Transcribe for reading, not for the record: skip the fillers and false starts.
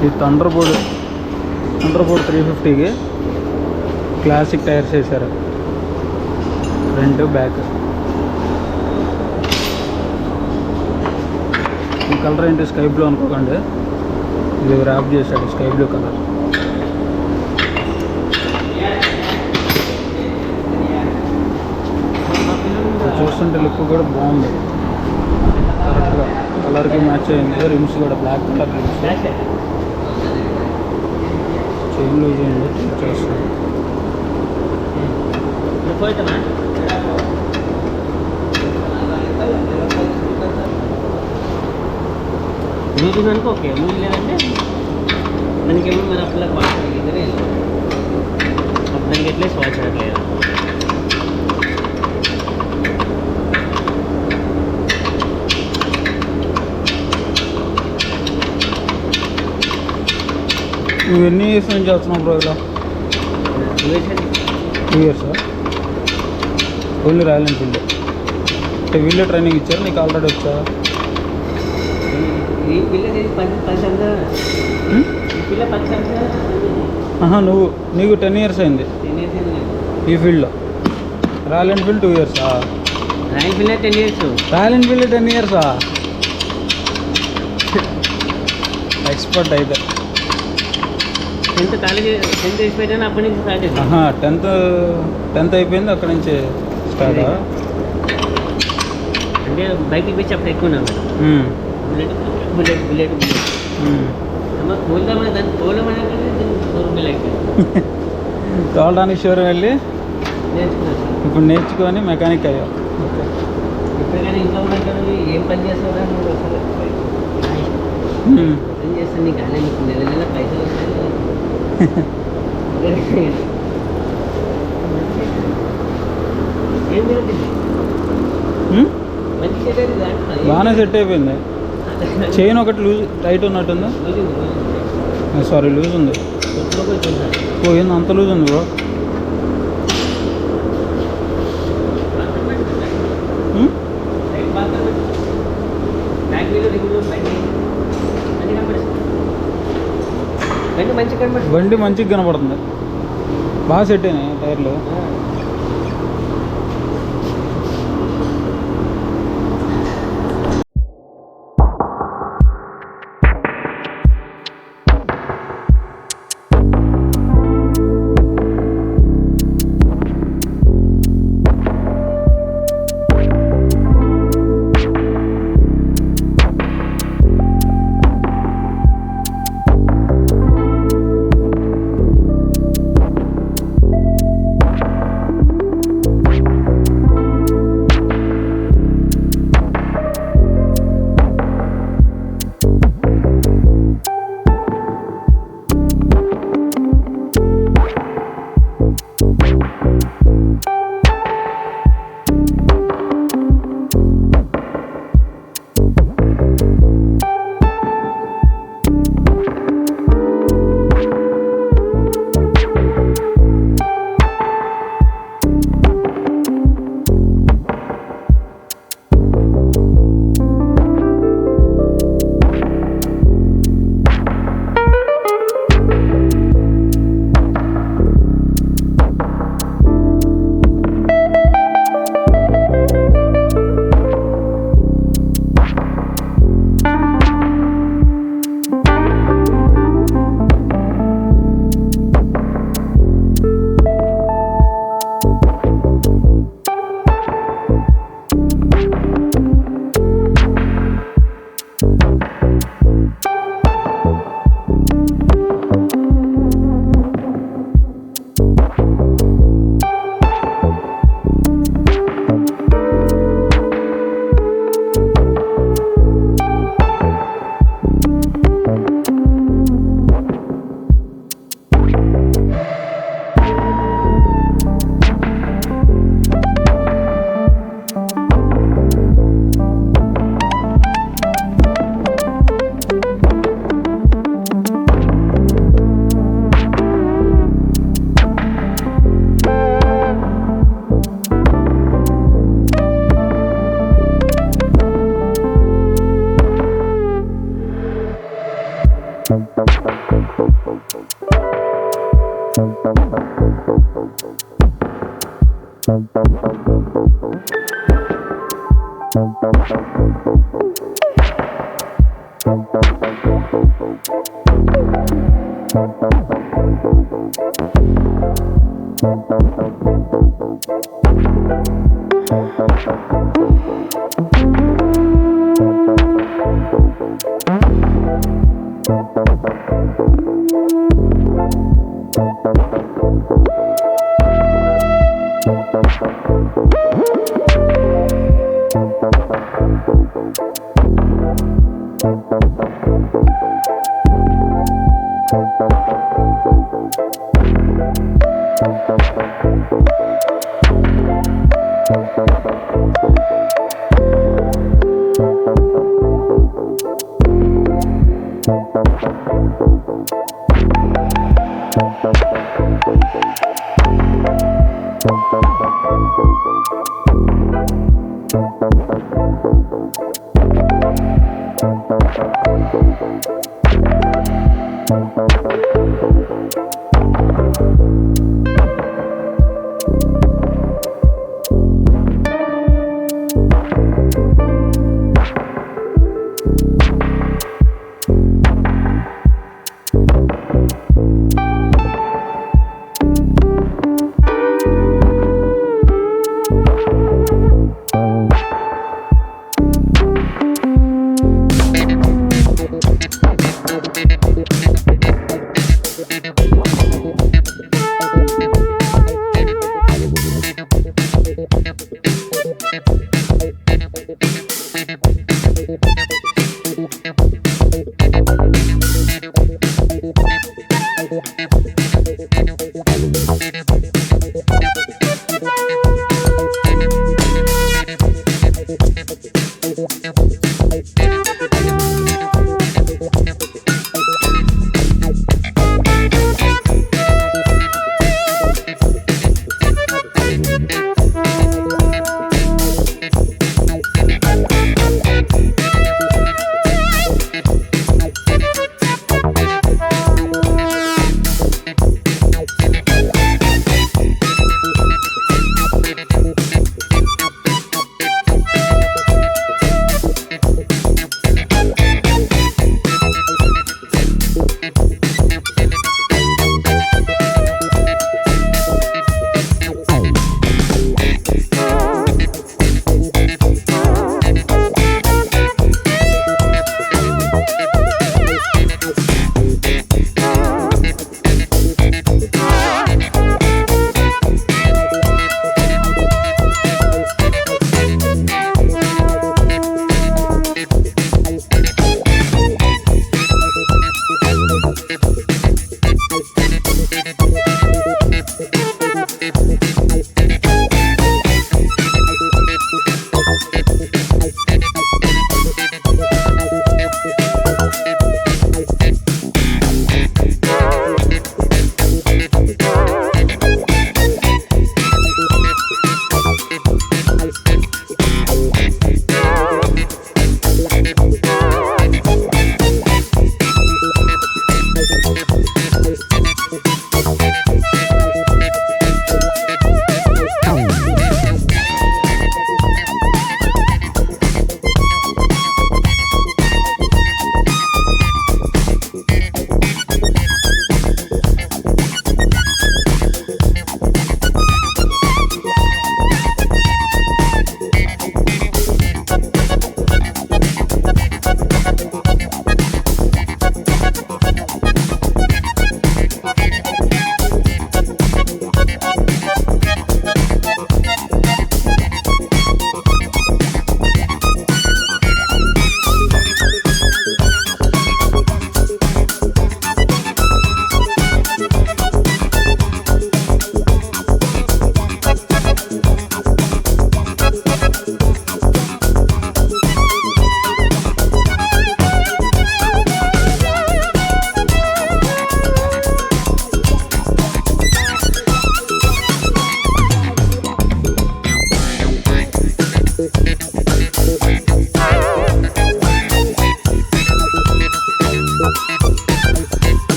ఇది థండర్బర్డ్ 350కి classic tyres వేసారు, ఫ్రంట్ బ్యాక్. ఈ కలర్ ఏంటి స్కై బ్లూ అనుకోకండి, ఇది ర్యాప్ చేశాడు స్కై బ్లూ కలర్. చూస్తుంటే లుక్ కూడా బాగుంది, కరెక్ట్గా కలర్కి మ్యాచ్ అయింది. రిమ్స్ కూడా black colour rims, chain loose అయింది చేస్తుంది. లూజ్ అనుకో, ఓకే. లూజ్ లేదంటే మనకేమో మన అప్పుల వాచ్ ఇద్దరే దానికి ఎట్లే వాచ్ అట్లేదు. నువ్వు ఎన్ని ఇయర్స్ నుంచి చేస్తున్నావు బ్రో ఇలా? 2 years ఓన్లీ రాయల్ ఎన్ఫీల్డ్. అంటే వీళ్ళే ట్రైనింగ్ ఇచ్చారు నీకు ఆల్రెడీ వచ్చా? నీకు 10 years అయింది ఈ ఫీల్డ్లో. Royal Enfield 2 years. Royal Enfield 10 years. Royal Enfield 10 years. Expert అయితే. 10th కాలేజీ 10th అయిపోయినా అప్పటి నుంచి స్టార్ట్ అయింది. 10th అయిపోయింది అక్కడి నుంచి స్టార్ట్. అంటే బైక్కి పిచ్చి అప్పుడు ఎక్కువ ఉన్నాం కదా, బుల్లెట్ అమ్మ తోలుదామని దాన్ని తోలమని రూపాయలు అయిపోయింది. తోలడానికి షోరూమ్ వెళ్ళి నేర్చుకున్నాను. ఇప్పుడు నేర్చుకొని మెకానిక్ అయ్యావు. ఇప్పుడు కానీ ఇంట్లో ఉన్నట్టు ఏం పని చేస్తావు నువ్వు? పని చేస్తాను నీకు అనే నీకు నెల నెల పైసలు వస్తాయి. ఏం జరుగుతుంది? మంచి సెట్ అయింది, బాగానే సెట్ అయిపోయింది. చైన్ ఒకటి లూజ్ టైట్ ఉన్నట్టుందా? సారీ లూజ్ ఉంది. ఏంది అంత లూజ్ ఉంది బ్రో? బండి మంచిగా కనపడుతుంది, బాగా సెట్ అయినాయి టైర్లు.